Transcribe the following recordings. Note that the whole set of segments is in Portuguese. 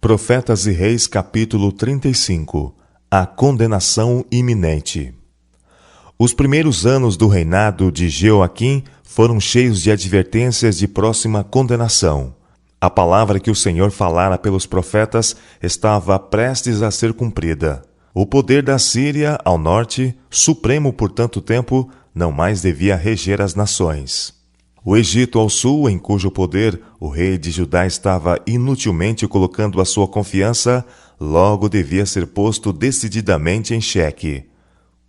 Profetas e Reis, capítulo 35. A condenação iminente. Os primeiros anos do reinado de Jeoaquim foram cheios de advertências de próxima condenação. A palavra que o Senhor falara pelos profetas estava prestes a ser cumprida. O poder da Síria, ao norte, supremo por tanto tempo, não mais devia reger as nações. O Egito ao sul, em cujo poder o rei de Judá estava inutilmente colocando a sua confiança, logo devia ser posto decididamente em xeque.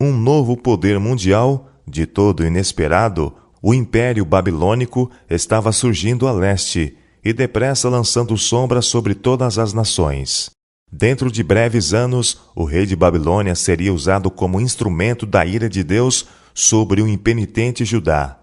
Um novo poder mundial, de todo inesperado, o Império Babilônico, estava surgindo a leste e depressa lançando sombra sobre todas as nações. Dentro de breves anos, o rei de Babilônia seria usado como instrumento da ira de Deus sobre o impenitente Judá.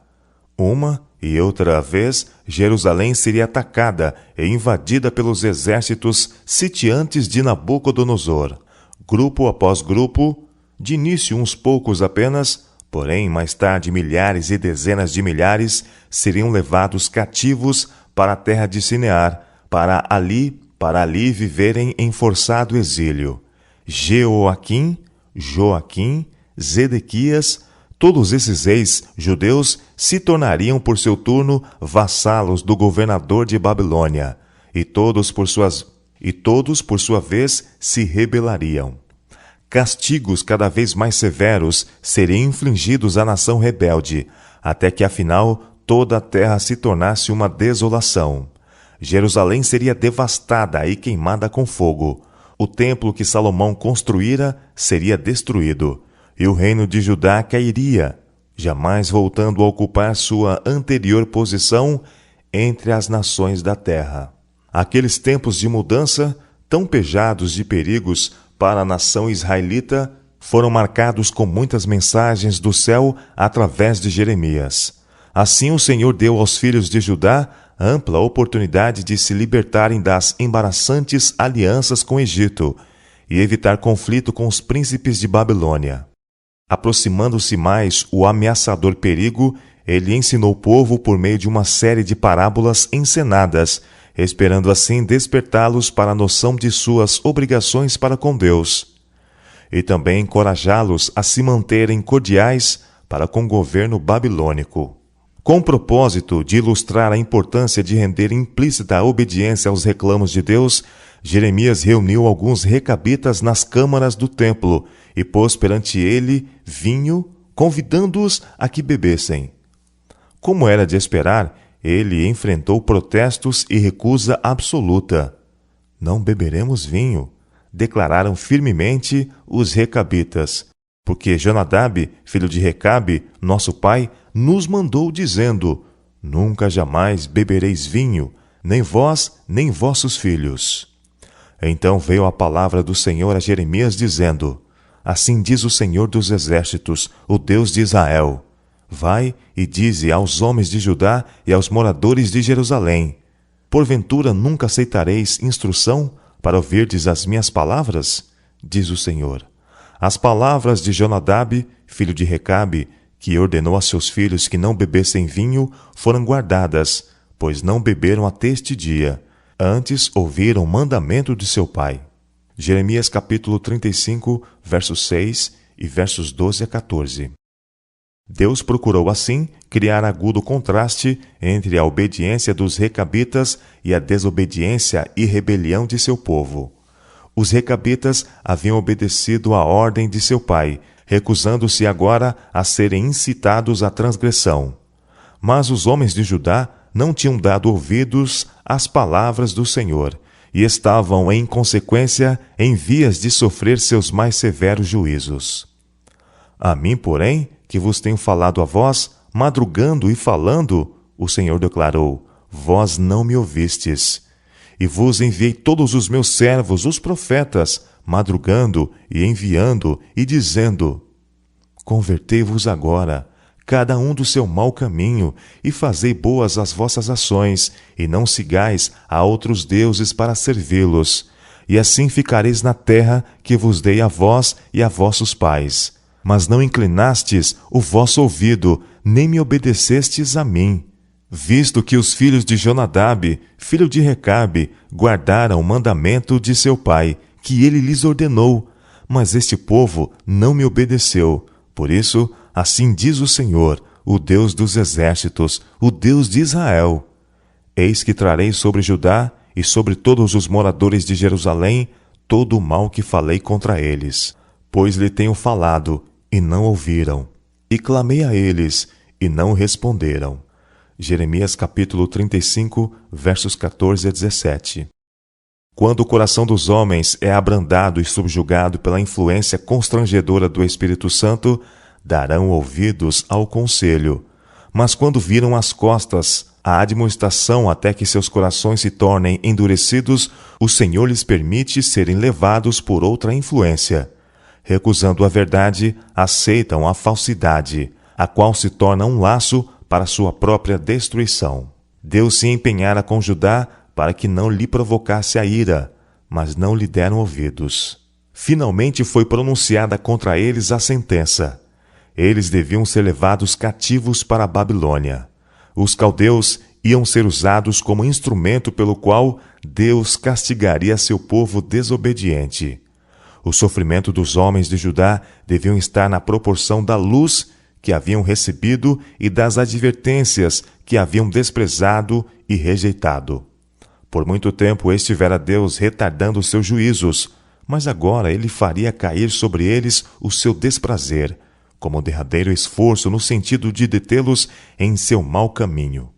Uma e outra vez, Jerusalém seria atacada e invadida pelos exércitos sitiantes de Nabucodonosor. Grupo após grupo, de início uns poucos apenas, porém mais tarde milhares e dezenas de milhares, seriam levados cativos para a terra de Sinear, para ali viverem em forçado exílio. Jeoaquim, Joaquim, Zedequias, todos esses reis judeus se tornariam por seu turno vassalos do governador de Babilônia, e todos por sua vez se rebelariam. Castigos cada vez mais severos seriam infligidos à nação rebelde, até que afinal toda a terra se tornasse uma desolação. Jerusalém seria devastada e queimada com fogo. O templo que Salomão construíra seria destruído, e o reino de Judá cairia, jamais voltando a ocupar sua anterior posição entre as nações da terra. Aqueles tempos de mudança, tão pejados de perigos para a nação israelita, foram marcados com muitas mensagens do céu através de Jeremias. Assim o Senhor deu aos filhos de Judá ampla oportunidade de se libertarem das embaraçantes alianças com o Egito e evitar conflito com os príncipes de Babilônia. Aproximando-se mais o ameaçador perigo, ele ensinou o povo por meio de uma série de parábolas encenadas, esperando assim despertá-los para a noção de suas obrigações para com Deus, e também encorajá-los a se manterem cordiais para com o governo babilônico. Com o propósito de ilustrar a importância de render implícita obediência aos reclamos de Deus, Jeremias reuniu alguns recabitas nas câmaras do templo e pôs perante ele vinho, convidando-os a que bebessem. Como era de esperar, ele enfrentou protestos e recusa absoluta. Não beberemos vinho, declararam firmemente os recabitas, porque Jonadab, filho de Recabe, nosso pai, nos mandou dizendo: nunca jamais bebereis vinho, nem vós, nem vossos filhos. Então veio a palavra do Senhor a Jeremias, dizendo: assim diz o Senhor dos exércitos, o Deus de Israel: vai e dize aos homens de Judá e aos moradores de Jerusalém: porventura nunca aceitareis instrução para ouvirdes as minhas palavras? Diz o Senhor. As palavras de Jonadab, filho de Recabe, que ordenou a seus filhos que não bebessem vinho, foram guardadas, pois não beberam até este dia. Antes ouviram o mandamento de seu pai. Jeremias capítulo 35, versos 6 e versos 12 a 14. Deus procurou assim criar agudo contraste entre a obediência dos recabitas e a desobediência e rebelião de seu povo. Os recabitas haviam obedecido à ordem de seu pai, recusando-se agora a serem incitados à transgressão. Mas os homens de Judá não tinham dado ouvidos às palavras do Senhor, e estavam, em consequência, em vias de sofrer seus mais severos juízos. A mim, porém, que vos tenho falado a vós, madrugando e falando, o Senhor declarou: vós não me ouvistes. E vos enviei todos os meus servos, os profetas, madrugando e enviando e dizendo: convertei-vos agora, cada um do seu mau caminho, e fazei boas as vossas ações, e não sigais a outros deuses para servi-los. E assim ficareis na terra que vos dei a vós e a vossos pais. Mas não inclinastes o vosso ouvido, nem me obedecestes a mim, visto que os filhos de Jonadab, filho de Recabe, guardaram o mandamento de seu pai, que ele lhes ordenou, mas este povo não me obedeceu. Por isso, assim diz o Senhor, o Deus dos exércitos, o Deus de Israel: eis que trarei sobre Judá e sobre todos os moradores de Jerusalém todo o mal que falei contra eles. Pois lhe tenho falado, e não ouviram, e clamei a eles, e não responderam. Jeremias capítulo 35, versos 14 a 17. Quando o coração dos homens é abrandado e subjugado pela influência constrangedora do Espírito Santo, darão ouvidos ao conselho. Mas quando viram as costas à admoestação até que seus corações se tornem endurecidos, o Senhor lhes permite serem levados por outra influência. Recusando a verdade, aceitam a falsidade, a qual se torna um laço para sua própria destruição. Deus se empenhara com Judá para que não lhe provocasse a ira, mas não lhe deram ouvidos. Finalmente foi pronunciada contra eles a sentença. Eles deviam ser levados cativos para a Babilônia. Os caldeus iam ser usados como instrumento pelo qual Deus castigaria seu povo desobediente. O sofrimento dos homens de Judá deviam estar na proporção da luz que haviam recebido e das advertências que haviam desprezado e rejeitado. Por muito tempo estivera Deus retardando seus juízos, mas agora ele faria cair sobre eles o seu desprazer, como derradeiro esforço no sentido de detê-los em seu mau caminho.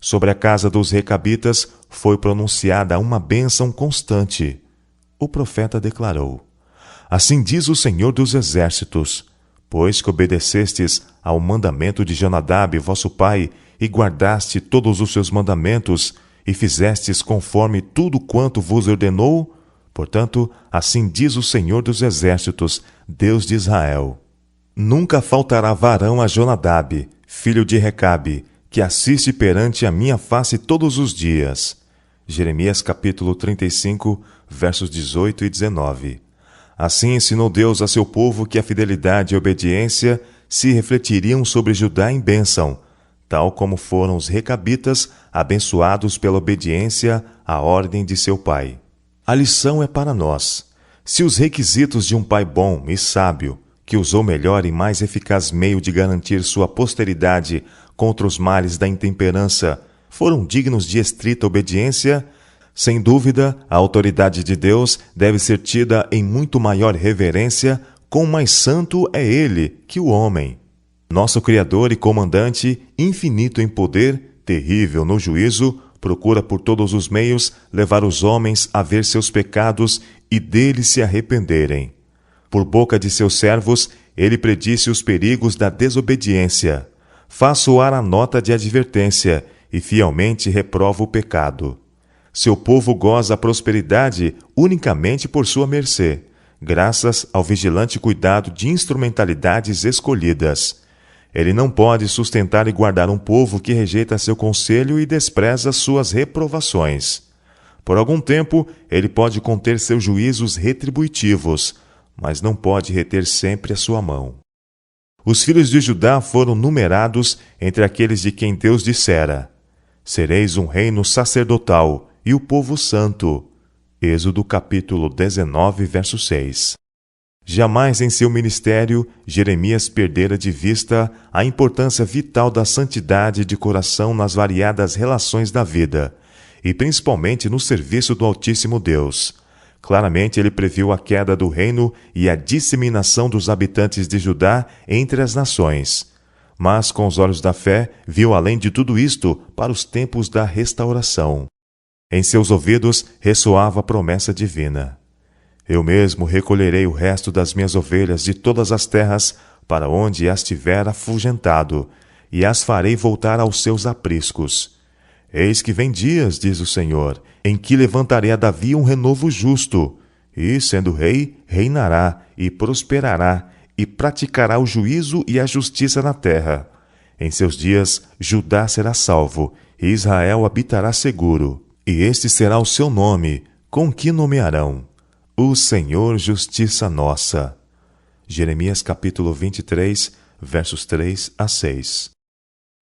Sobre a casa dos recabitas foi pronunciada uma bênção constante. O profeta declarou: assim diz o Senhor dos exércitos: pois que obedecestes ao mandamento de Jonadab, vosso pai, e guardaste todos os seus mandamentos, e fizestes conforme tudo quanto vos ordenou, portanto, assim diz o Senhor dos exércitos, Deus de Israel: nunca faltará varão a Jonadab, filho de Recabe, que assiste perante a minha face todos os dias. Jeremias capítulo 35, versos 18 e 19. Assim ensinou Deus a seu povo que a fidelidade e a obediência se refletiriam sobre Judá em bênção, tal como foram os recabitas abençoados pela obediência à ordem de seu pai. A lição é para nós. Se os requisitos de um pai bom e sábio, que usou melhor e mais eficaz meio de garantir sua posteridade contra os males da intemperança, foram dignos de estrita obediência, sem dúvida, a autoridade de Deus deve ser tida em muito maior reverência, quão mais santo é Ele que o homem. Nosso Criador e Comandante, infinito em poder, terrível no juízo, procura por todos os meios levar os homens a ver seus pecados e deles se arrependerem. Por boca de seus servos, ele predisse os perigos da desobediência. Faz soar a nota de advertência e fielmente reprova o pecado. Seu povo goza a prosperidade unicamente por sua mercê, graças ao vigilante cuidado de instrumentalidades escolhidas. Ele não pode sustentar e guardar um povo que rejeita seu conselho e despreza suas reprovações. Por algum tempo, ele pode conter seus juízos retributivos, mas não pode reter sempre a sua mão. Os filhos de Judá foram numerados entre aqueles de quem Deus dissera: sereis um reino sacerdotal e o povo santo. Êxodo capítulo 19, verso 6. Jamais em seu ministério, Jeremias perdera de vista a importância vital da santidade de coração nas variadas relações da vida, e principalmente no serviço do Altíssimo Deus. Claramente ele previu a queda do reino e a disseminação dos habitantes de Judá entre as nações. Mas, com os olhos da fé, viu além de tudo isto para os tempos da restauração. Em seus ouvidos ressoava a promessa divina: eu mesmo recolherei o resto das minhas ovelhas de todas as terras para onde as tiver afugentado, e as farei voltar aos seus apriscos. Eis que vem dias, diz o Senhor, em que levantarei a Davi um renovo justo, e, sendo rei, reinará e prosperará, e praticará o juízo e a justiça na terra. Em seus dias, Judá será salvo, e Israel habitará seguro. E este será o seu nome, com que nomearão: o Senhor Justiça Nossa. Jeremias capítulo 23, versos 3 a 6.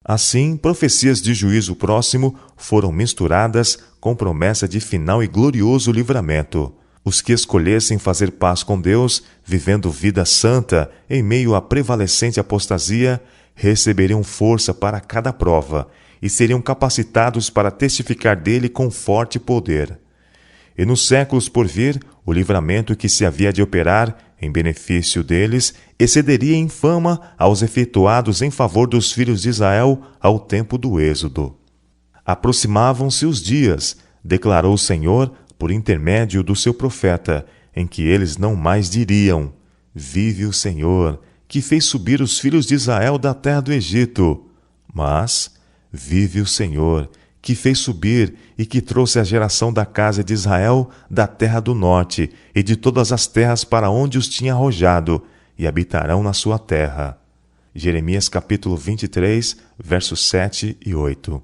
Assim, profecias de juízo próximo foram misturadas com promessa de final e glorioso livramento. Os que escolhessem fazer paz com Deus, vivendo vida santa em meio à prevalecente apostasia, receberiam força para cada prova e seriam capacitados para testificar dele com forte poder. E nos séculos por vir, o livramento que se havia de operar em benefício deles excederia em fama aos efetuados em favor dos filhos de Israel ao tempo do Êxodo. Aproximavam-se os dias, declarou o Senhor por intermédio do seu profeta, em que eles não mais diriam: vive o Senhor, que fez subir os filhos de Israel da terra do Egito. Mas, vive o Senhor, que fez subir e que trouxe a geração da casa de Israel da terra do norte e de todas as terras para onde os tinha arrojado, e habitarão na sua terra. Jeremias capítulo 23, versos 7 e 8.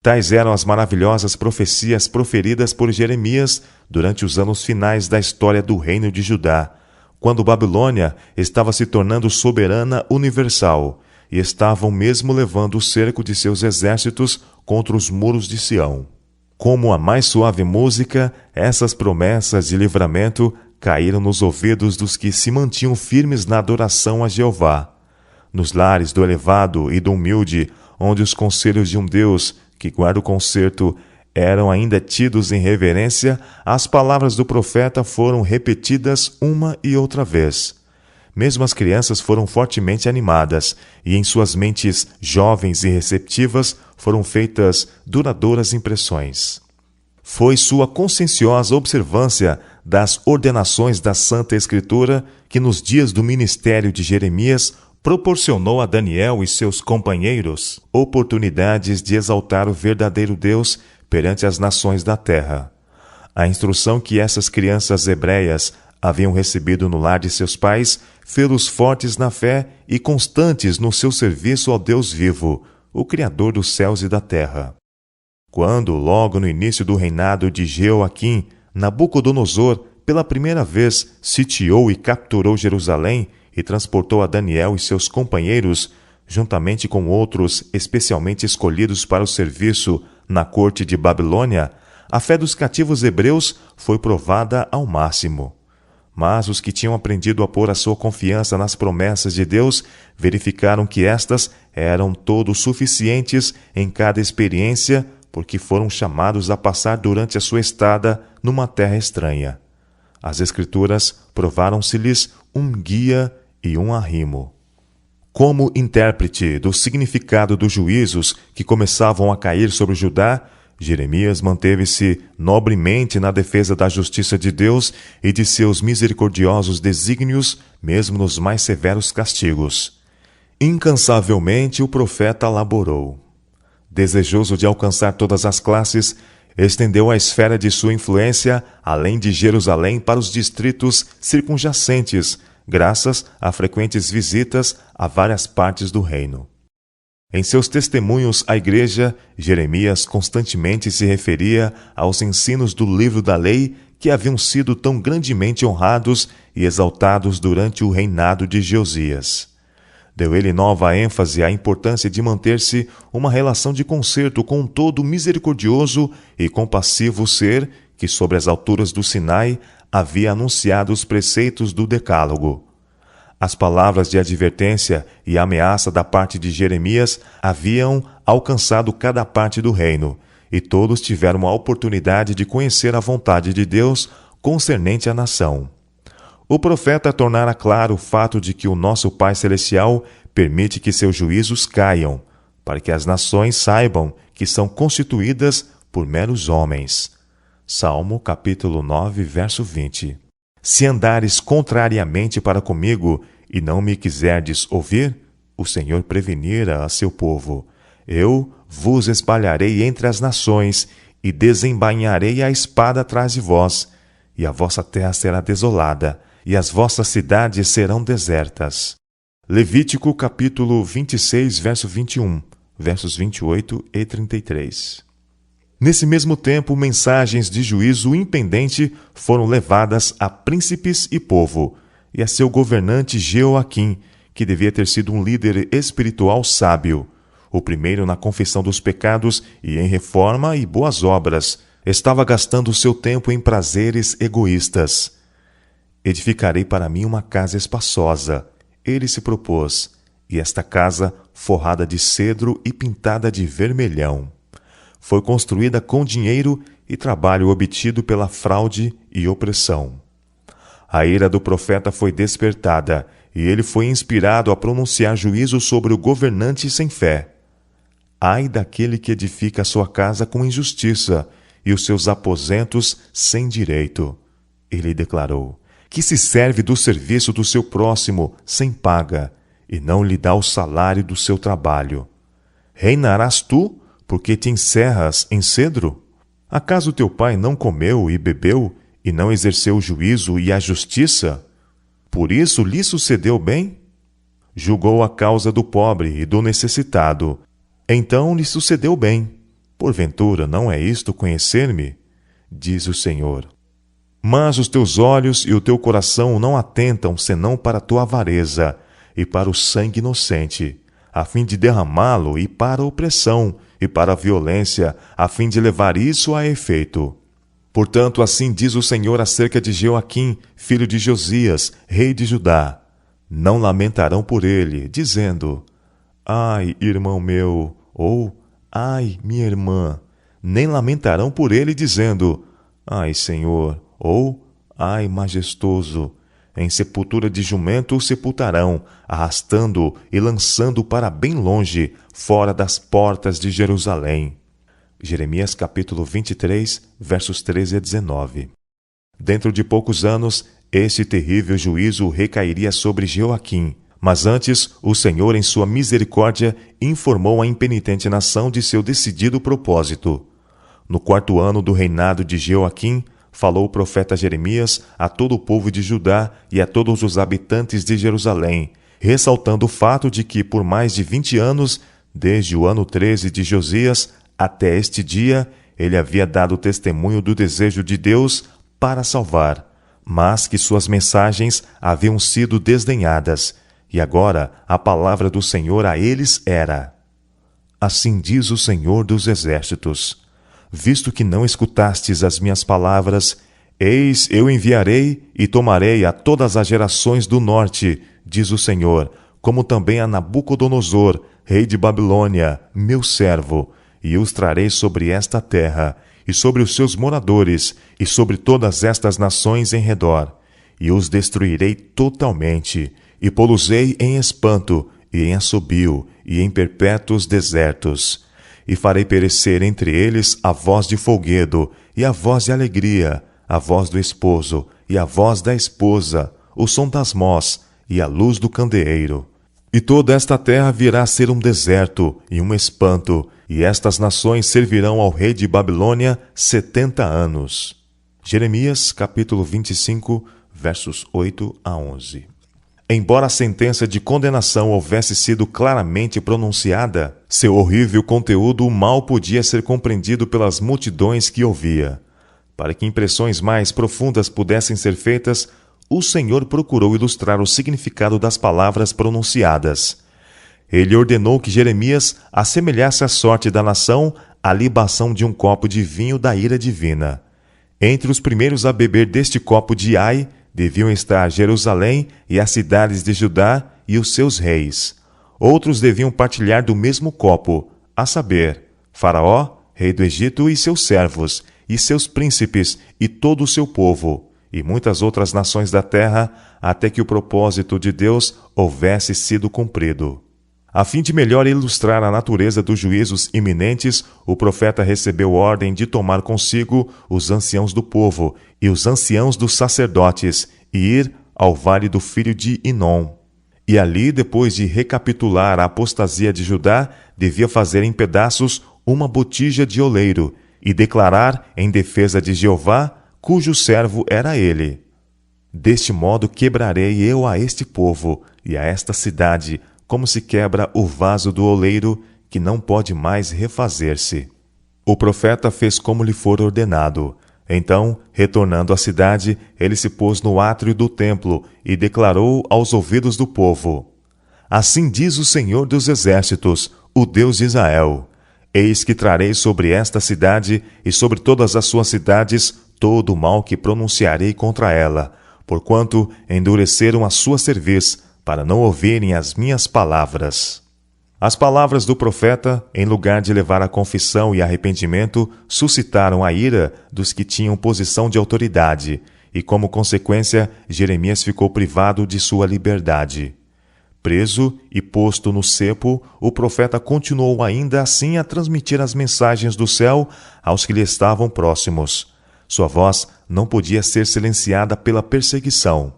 Tais eram as maravilhosas profecias proferidas por Jeremias durante os anos finais da história do reino de Judá, quando Babilônia estava se tornando soberana universal e estavam mesmo levando o cerco de seus exércitos contra os muros de Sião. Como a mais suave música, essas promessas de livramento caíram nos ouvidos dos que se mantinham firmes na adoração a Jeová. Nos lares do elevado e do humilde, onde os conselhos de um Deus que guarda o concerto eram ainda tidos em reverência, as palavras do profeta foram repetidas uma e outra vez. Mesmo as crianças foram fortemente animadas, e em suas mentes jovens e receptivas foram feitas duradouras impressões. Foi sua conscienciosa observância das ordenações da Santa Escritura que, nos dias do ministério de Jeremias, proporcionou a Daniel e seus companheiros oportunidades de exaltar o verdadeiro Deus perante as nações da terra. A instrução que essas crianças hebreias haviam recebido no lar de seus pais fê-los fortes na fé e constantes no seu serviço ao Deus vivo, o Criador dos céus e da terra. Quando, logo no início do reinado de Jeoaquim, Nabucodonosor, pela primeira vez, sitiou e capturou Jerusalém e transportou a Daniel e seus companheiros, juntamente com outros especialmente escolhidos para o serviço na corte de Babilônia, a fé dos cativos hebreus foi provada ao máximo. Mas os que tinham aprendido a pôr a sua confiança nas promessas de Deus verificaram que estas eram todos suficientes em cada experiência, porque foram chamados a passar durante a sua estada numa terra estranha. As Escrituras provaram-se-lhes um guia e um arrimo. Como intérprete do significado dos juízos que começavam a cair sobre Judá, Jeremias manteve-se nobremente na defesa da justiça de Deus e de seus misericordiosos desígnios, mesmo nos mais severos castigos. Incansavelmente o profeta laborou. Desejoso de alcançar todas as classes, estendeu a esfera de sua influência além de Jerusalém para os distritos circunjacentes, graças a frequentes visitas a várias partes do reino. Em seus testemunhos à igreja, Jeremias constantemente se referia aos ensinos do livro da lei que haviam sido tão grandemente honrados e exaltados durante o reinado de Josias. Deu ele nova ênfase à importância de manter-se uma relação de concerto com todo o misericordioso e compassivo ser que, sobre as alturas do Sinai, havia anunciado os preceitos do Decálogo. As palavras de advertência e ameaça da parte de Jeremias haviam alcançado cada parte do reino, e todos tiveram a oportunidade de conhecer a vontade de Deus concernente à nação. O profeta tornara claro o fato de que o nosso Pai Celestial permite que seus juízos caiam, para que as nações saibam que são constituídas por meros homens. Salmo capítulo 9, verso 20. Se andares contrariamente para comigo e não me quiserdes ouvir, o Senhor prevenira a seu povo. Eu vos espalharei entre as nações e desembainharei a espada atrás de vós, e a vossa terra será desolada, e as vossas cidades serão desertas. Levítico capítulo 26, verso 21, versos 28 e 33. Nesse mesmo tempo, mensagens de juízo impendente foram levadas a príncipes e povo, e a seu governante Jeoaquim, que devia ter sido um líder espiritual sábio. o primeiro na confissão dos pecados e em reforma e boas obras. Estava gastando seu tempo em prazeres egoístas. Edificarei para mim uma casa espaçosa, ele se propôs, e esta casa, forrada de cedro e pintada de vermelhão, foi construída com dinheiro e trabalho obtido pela fraude e opressão. A ira do profeta foi despertada, e ele foi inspirado a pronunciar juízo sobre o governante sem fé. Ai daquele que edifica a sua casa com injustiça e os seus aposentos sem direito. Ele declarou, que se serve do serviço do seu próximo sem paga, e não lhe dá o salário do seu trabalho. Reinarás tu, porque te encerras em cedro? Acaso teu pai não comeu e bebeu, e não exerceu o juízo e a justiça? Por isso lhe sucedeu bem? Julgou a causa do pobre e do necessitado. Então lhe sucedeu bem. Porventura não é isto conhecer-me? Diz o Senhor. Mas os teus olhos e o teu coração não atentam senão para a tua avareza e para o sangue inocente, a fim de derramá-lo, e para a opressão e para a violência, a fim de levar isso a efeito. Portanto, assim diz o Senhor acerca de Joaquim, filho de Josias, rei de Judá. Não lamentarão por ele, dizendo, ai, irmão meu, ou ai, minha irmã. Nem lamentarão por ele, dizendo, ai, Senhor, ou ai, majestoso. Em sepultura de jumento o sepultarão, arrastando-o e lançando-o para bem longe, fora das portas de Jerusalém. Jeremias capítulo 23, versos 13 a 19. Dentro de poucos anos, esse terrível juízo recairia sobre Joaquim. Mas antes, o Senhor, em sua misericórdia, informou a impenitente nação de seu decidido propósito. No 4º ano do reinado de Joaquim, falou o profeta Jeremias a todo o povo de Judá e a todos os habitantes de Jerusalém, ressaltando o fato de que, por mais de 20 anos, desde o ano 13 de Josias, até este dia, ele havia dado testemunho do desejo de Deus para salvar, mas que suas mensagens haviam sido desdenhadas, e agora a palavra do Senhor a eles era: Assim diz o Senhor dos Exércitos, visto que não escutastes as minhas palavras, eis eu enviarei e tomarei a todas as gerações do norte, diz o Senhor, como também a Nabucodonosor, rei de Babilônia, meu servo, e os trarei sobre esta terra, e sobre os seus moradores, e sobre todas estas nações em redor, e os destruirei totalmente, e pô-los-ei em espanto, e em assobio, e em perpétuos desertos. E farei perecer entre eles a voz de folguedo, e a voz de alegria, a voz do esposo, e a voz da esposa, o som das mós, e a luz do candeeiro. E toda esta terra virá a ser um deserto, e um espanto, e estas nações servirão ao rei de Babilônia 70 anos. Jeremias, capítulo 25, versos 8 a 11. Embora a sentença de condenação houvesse sido claramente pronunciada, seu horrível conteúdo mal podia ser compreendido pelas multidões que ouvia. Para que impressões mais profundas pudessem ser feitas, o Senhor procurou ilustrar o significado das palavras pronunciadas. Ele ordenou que Jeremias assemelhasse a sorte da nação à libação de um copo de vinho da ira divina. Entre os primeiros a beber deste copo de ai, deviam estar Jerusalém e as cidades de Judá e os seus reis. Outros deviam partilhar do mesmo copo, a saber, Faraó, rei do Egito, e seus servos, e seus príncipes, e todo o seu povo, e muitas outras nações da terra, até que o propósito de Deus houvesse sido cumprido. A fim de melhor ilustrar a natureza dos juízos iminentes, o profeta recebeu ordem de tomar consigo os anciãos do povo e os anciãos dos sacerdotes e ir ao vale do filho de Inom. E ali, depois de recapitular a apostasia de Judá, devia fazer em pedaços uma botija de oleiro e declarar em defesa de Jeová, cujo servo era ele: Deste modo quebrarei eu a este povo e a esta cidade, como se quebra o vaso do oleiro, que não pode mais refazer-se. O profeta fez como lhe for ordenado. Então, retornando à cidade, ele se pôs no átrio do templo e declarou aos ouvidos do povo: Assim diz o Senhor dos Exércitos, o Deus de Israel: eis que trarei sobre esta cidade e sobre todas as suas cidades todo o mal que pronunciarei contra ela, porquanto endureceram a sua cerviz, para não ouvirem as minhas palavras. As palavras do profeta, em lugar de levar a confissão e arrependimento, suscitaram a ira dos que tinham posição de autoridade, e como consequência, Jeremias ficou privado de sua liberdade. Preso e posto no cepo, o profeta continuou ainda assim a transmitir as mensagens do céu aos que lhe estavam próximos. Sua voz não podia ser silenciada pela perseguição.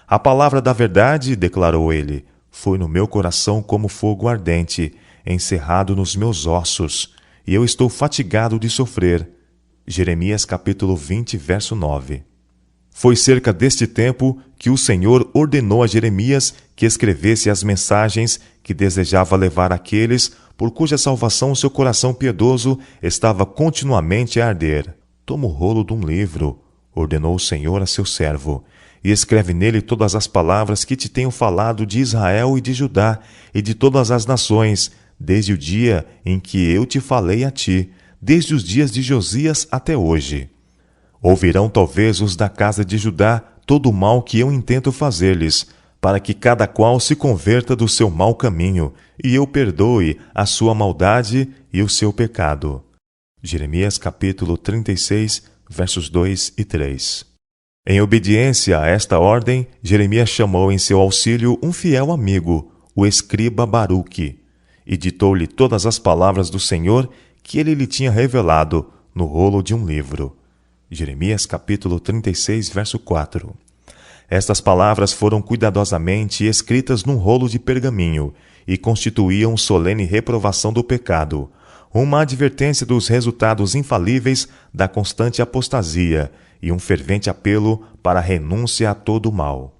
A palavra da verdade, declarou ele, foi no meu coração como fogo ardente, encerrado nos meus ossos, e eu estou fatigado de sofrer. Jeremias capítulo 20, verso 9. Foi cerca deste tempo que o Senhor ordenou a Jeremias que escrevesse as mensagens que desejava levar àqueles por cuja salvação seu coração piedoso estava continuamente a arder. Toma o rolo de um livro, ordenou o Senhor a seu servo, e escreve nele todas as palavras que te tenho falado de Israel e de Judá e de todas as nações, desde o dia em que eu te falei a ti, desde os dias de Josias até hoje. Ouvirão talvez os da casa de Judá todo o mal que eu intento fazer-lhes, para que cada qual se converta do seu mau caminho, e eu perdoe a sua maldade e o seu pecado. Jeremias capítulo 36, versos 2 e 3. Em obediência a esta ordem, Jeremias chamou em seu auxílio um fiel amigo, o escriba Baruque, e ditou-lhe todas as palavras do Senhor que ele lhe tinha revelado no rolo de um livro. Jeremias capítulo 36, verso 4. Estas palavras foram cuidadosamente escritas num rolo de pergaminho e constituíam solene reprovação do pecado, uma advertência dos resultados infalíveis da constante apostasia e um fervente apelo para a renúncia a todo o mal.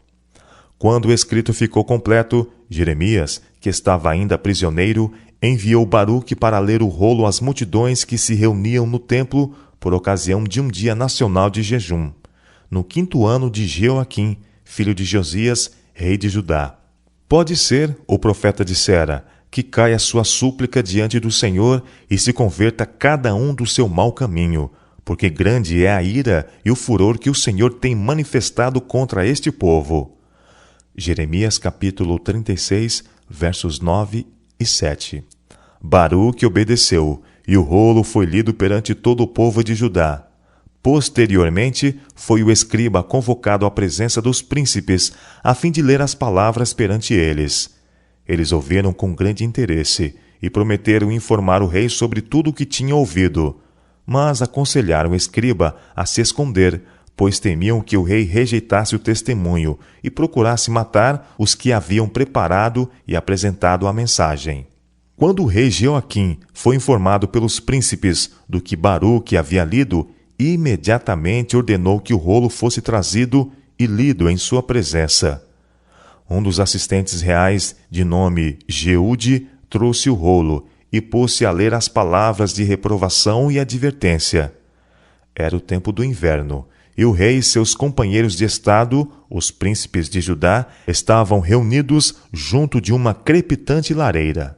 Quando o escrito ficou completo, Jeremias, que estava ainda prisioneiro, enviou Baruque para ler o rolo às multidões que se reuniam no templo por ocasião de um dia nacional de jejum, no 5º ano de Jeoaquim, filho de Josias, rei de Judá. Pode ser, o profeta dissera, que caia sua súplica diante do Senhor e se converta cada um do seu mau caminho, porque grande é a ira e o furor que o Senhor tem manifestado contra este povo. Jeremias capítulo 36, versos 9 e 7. Baruque obedeceu, e o rolo foi lido perante todo o povo de Judá. Posteriormente, foi o escriba convocado à presença dos príncipes, a fim de ler as palavras perante eles. Eles ouviram com grande interesse e prometeram informar o rei sobre tudo o que tinham ouvido, mas aconselharam o escriba a se esconder, pois temiam que o rei rejeitasse o testemunho e procurasse matar os que haviam preparado e apresentado a mensagem. Quando o rei Jeoaquim foi informado pelos príncipes do que Baruque havia lido, imediatamente ordenou que o rolo fosse trazido e lido em sua presença. Um dos assistentes reais, de nome Jeude, trouxe o rolo e pôs-se a ler as palavras de reprovação e advertência. Era o tempo do inverno, e o rei e seus companheiros de estado, os príncipes de Judá, estavam reunidos junto de uma crepitante lareira.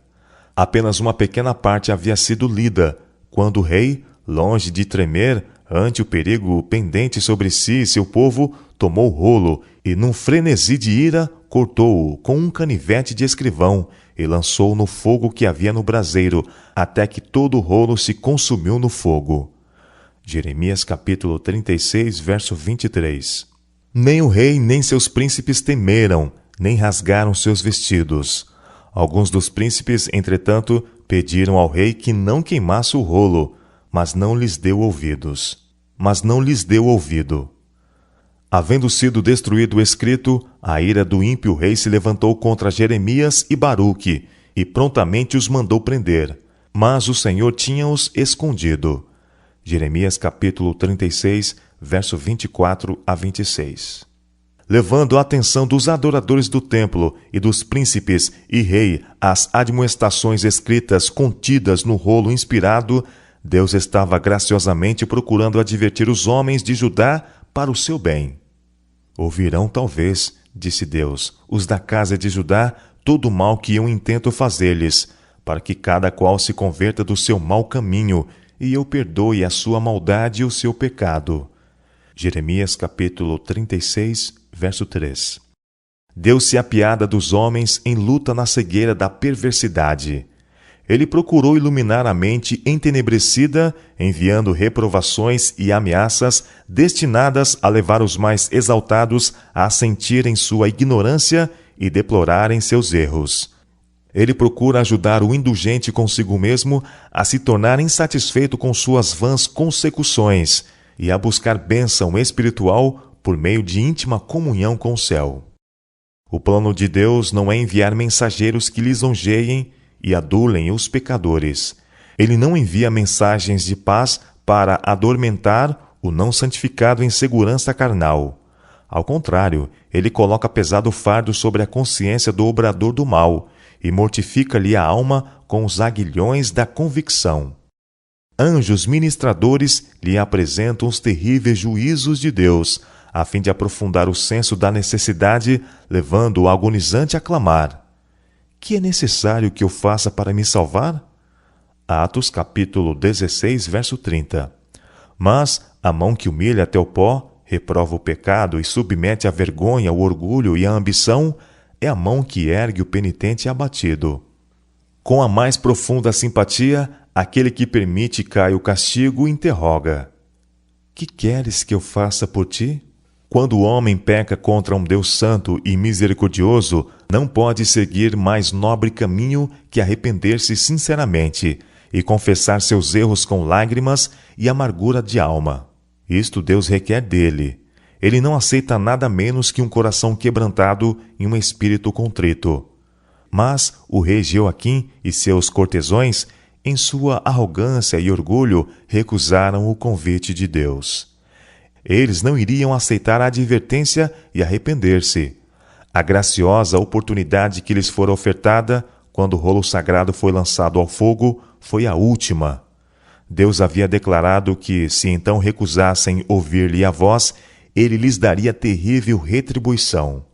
Apenas uma pequena parte havia sido lida, quando o rei, longe de tremer ante o perigo pendente sobre si e seu povo, tomou o rolo e, num frenesi de ira, cortou-o com um canivete de escrivão e lançou-o no fogo que havia no braseiro, até que todo o rolo se consumiu no fogo. Jeremias capítulo 36, verso 23. Nem o rei nem seus príncipes temeram, nem rasgaram seus vestidos. Alguns dos príncipes, entretanto, pediram ao rei que não queimasse o rolo, mas não lhes deu ouvido. Havendo sido destruído o escrito, a ira do ímpio rei se levantou contra Jeremias e Baruque, e prontamente os mandou prender. Mas o Senhor tinha-os escondido. Jeremias capítulo 36, verso 24 a 26. Levando a atenção dos adoradores do templo e dos príncipes e rei às admoestações escritas contidas no rolo inspirado, Deus estava graciosamente procurando advertir os homens de Judá para o seu bem. Ouvirão talvez, disse Deus, os da casa de Judá, todo o mal que eu intento fazer-lhes, para que cada qual se converta do seu mau caminho, e eu perdoe a sua maldade e o seu pecado. Jeremias capítulo 36, verso 3. Deus se apiada dos homens em luta na cegueira da perversidade. Ele procurou iluminar a mente entenebrecida, enviando reprovações e ameaças destinadas a levar os mais exaltados a sentirem sua ignorância e deplorarem seus erros. Ele procura ajudar o indulgente consigo mesmo a se tornar insatisfeito com suas vãs consecuções e a buscar bênção espiritual por meio de íntima comunhão com o céu. O plano de Deus não é enviar mensageiros que lisonjeiem e adulem os pecadores. Ele não envia mensagens de paz para adormentar o não santificado em segurança carnal. Ao contrário, ele coloca pesado fardo sobre a consciência do obrador do mal e mortifica-lhe a alma com os aguilhões da convicção. Anjos ministradores lhe apresentam os terríveis juízos de Deus, a fim de aprofundar o senso da necessidade, levando o agonizante a clamar: que é necessário que eu faça para me salvar? Atos capítulo 16, verso 30. Mas a mão que humilha até o pó, reprova o pecado e submete à vergonha, o orgulho e a ambição, é a mão que ergue o penitente abatido. Com a mais profunda simpatia, aquele que permite caia o castigo interroga: que queres que eu faça por ti? Quando o homem peca contra um Deus santo e misericordioso, não pode seguir mais nobre caminho que arrepender-se sinceramente e confessar seus erros com lágrimas e amargura de alma. Isto Deus requer dele. Ele não aceita nada menos que um coração quebrantado e um espírito contrito. Mas o rei Jeoaquim e seus cortesões, em sua arrogância e orgulho, recusaram o convite de Deus. Eles não iriam aceitar a advertência e arrepender-se. A graciosa oportunidade que lhes fora ofertada, quando o rolo sagrado foi lançado ao fogo, foi a última. Deus havia declarado que, se então recusassem ouvir-lhe a voz, ele lhes daria terrível retribuição.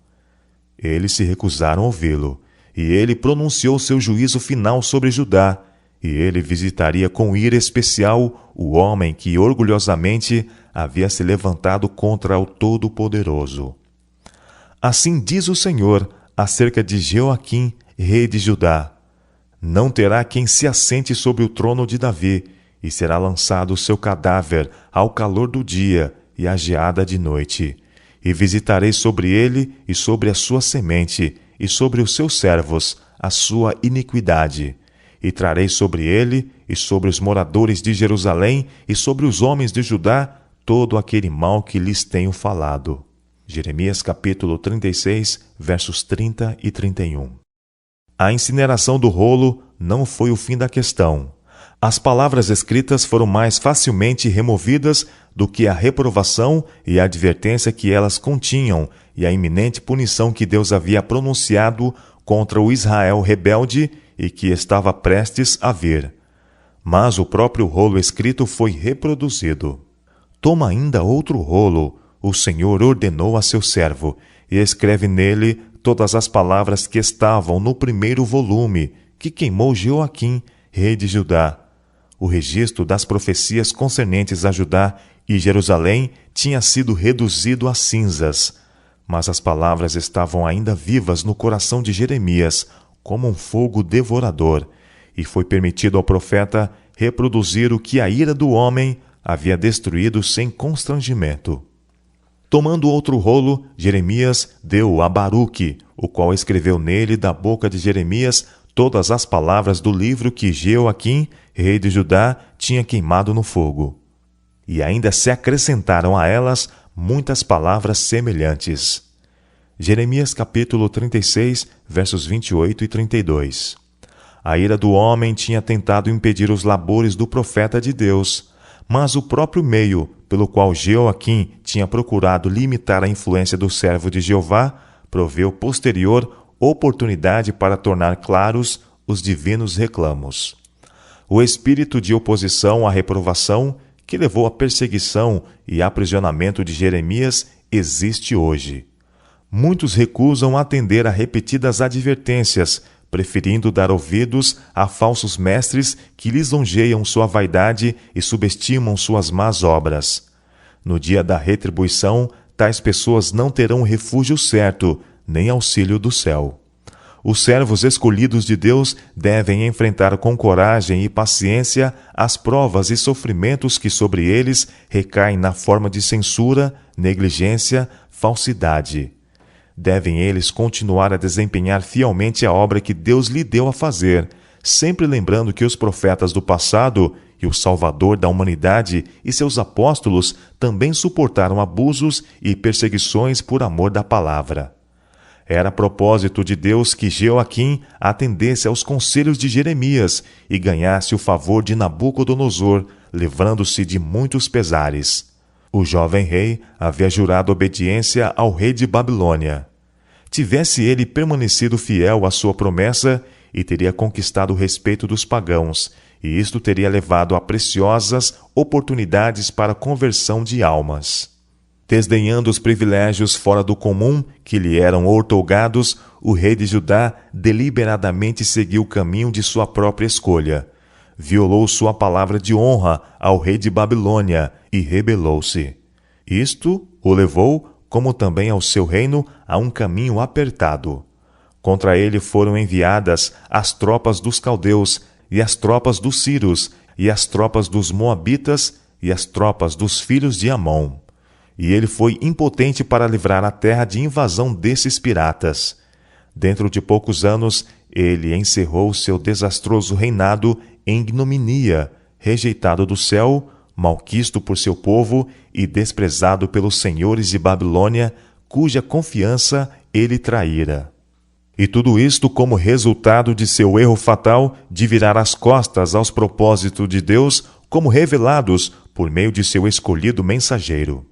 Eles se recusaram a ouvi-lo, e ele pronunciou seu juízo final sobre Judá, e ele visitaria com ira especial o homem que orgulhosamente havia se levantado contra o Todo-Poderoso. Assim diz o Senhor acerca de Jeoaquim, rei de Judá: não terá quem se assente sobre o trono de Davi, e será lançado o seu cadáver ao calor do dia e à geada de noite. E visitarei sobre ele e sobre a sua semente, e sobre os seus servos, a sua iniquidade. E trarei sobre ele, e sobre os moradores de Jerusalém, e sobre os homens de Judá, todo aquele mal que lhes tenho falado. Jeremias capítulo 36, versos 30 e 31. A incineração do rolo não foi o fim da questão. As palavras escritas foram mais facilmente removidas do que a reprovação e a advertência que elas continham e a iminente punição que Deus havia pronunciado contra o Israel rebelde e que estava prestes a vir. Mas o próprio rolo escrito foi reproduzido. Toma ainda outro rolo, o Senhor ordenou a seu servo, e escreve nele todas as palavras que estavam no primeiro volume, que queimou Jeoaquim, rei de Judá. O registro das profecias concernentes a Judá e Jerusalém tinha sido reduzido a cinzas, mas as palavras estavam ainda vivas no coração de Jeremias, como um fogo devorador, e foi permitido ao profeta reproduzir o que a ira do homem havia destruído sem constrangimento. Tomando outro rolo, Jeremias deu a Baruque, o qual escreveu nele da boca de Jeremias todas as palavras do livro que Jeoaquim, rei de Judá, tinha queimado no fogo. E ainda se acrescentaram a elas muitas palavras semelhantes. Jeremias capítulo 36, versos 28 e 32. A ira do homem tinha tentado impedir os labores do profeta de Deus, mas o próprio meio pelo qual Jeoaquim tinha procurado limitar a influência do servo de Jeová proveu posterior oportunidade para tornar claros os divinos reclamos. O espírito de oposição à reprovação, que levou à perseguição e aprisionamento de Jeremias, existe hoje. Muitos recusam atender a repetidas advertências, preferindo dar ouvidos a falsos mestres que lisonjeiam sua vaidade e subestimam suas más obras. No dia da retribuição, tais pessoas não terão refúgio certo, nem auxílio do céu. Os servos escolhidos de Deus devem enfrentar com coragem e paciência as provas e sofrimentos que sobre eles recaem na forma de censura, negligência, falsidade. Devem eles continuar a desempenhar fielmente a obra que Deus lhe deu a fazer, sempre lembrando que os profetas do passado e o Salvador da humanidade e seus apóstolos também suportaram abusos e perseguições por amor da palavra. Era propósito de Deus que Jeoaquim atendesse aos conselhos de Jeremias e ganhasse o favor de Nabucodonosor, livrando-se de muitos pesares. O jovem rei havia jurado obediência ao rei de Babilônia. Tivesse ele permanecido fiel à sua promessa, e teria conquistado o respeito dos pagãos, e isto teria levado a preciosas oportunidades para a conversão de almas. Desdenhando os privilégios fora do comum que lhe eram outorgados, o rei de Judá deliberadamente seguiu o caminho de sua própria escolha. Violou sua palavra de honra ao rei de Babilônia e rebelou-se. Isto o levou, como também ao seu reino, a um caminho apertado. Contra ele foram enviadas as tropas dos caldeus, e as tropas dos sírios, e as tropas dos moabitas, e as tropas dos filhos de Amon. E ele foi impotente para livrar a terra de invasão desses piratas. Dentro de poucos anos, ele encerrou seu desastroso reinado em ignominia, rejeitado do céu, malquisto por seu povo e desprezado pelos senhores de Babilônia, cuja confiança ele traíra. E tudo isto como resultado de seu erro fatal de virar as costas aos propósitos de Deus, como revelados por meio de seu escolhido mensageiro.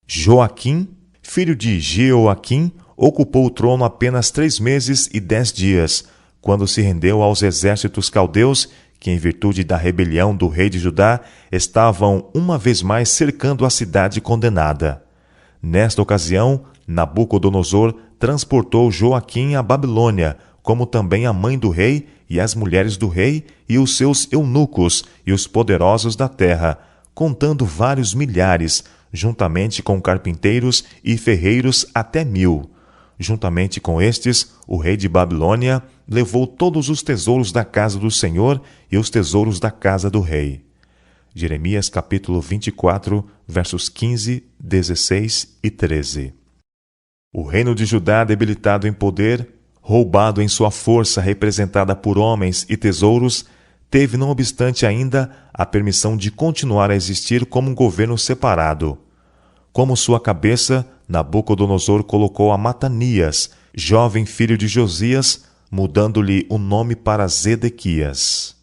Joaquim, filho de Jeoaquim, ocupou o trono apenas 3 meses e 10 dias, quando se rendeu aos exércitos caldeus, que, em virtude da rebelião do rei de Judá, estavam uma vez mais cercando a cidade condenada. Nesta ocasião, Nabucodonosor transportou Joaquim à Babilônia, como também a mãe do rei e as mulheres do rei e os seus eunucos e os poderosos da terra, contando vários milhares, juntamente com carpinteiros e ferreiros até 1000. Juntamente com estes, o rei de Babilônia levou todos os tesouros da casa do Senhor e os tesouros da casa do rei. Jeremias capítulo 24, versos 15, 16 e 13. O reino de Judá, debilitado em poder, roubado em sua força representada por homens e tesouros, teve, não obstante ainda, a permissão de continuar a existir como um governo separado. Como sua cabeça, Nabucodonosor colocou a Matanias, jovem filho de Josias, mudando-lhe o nome para Zedequias.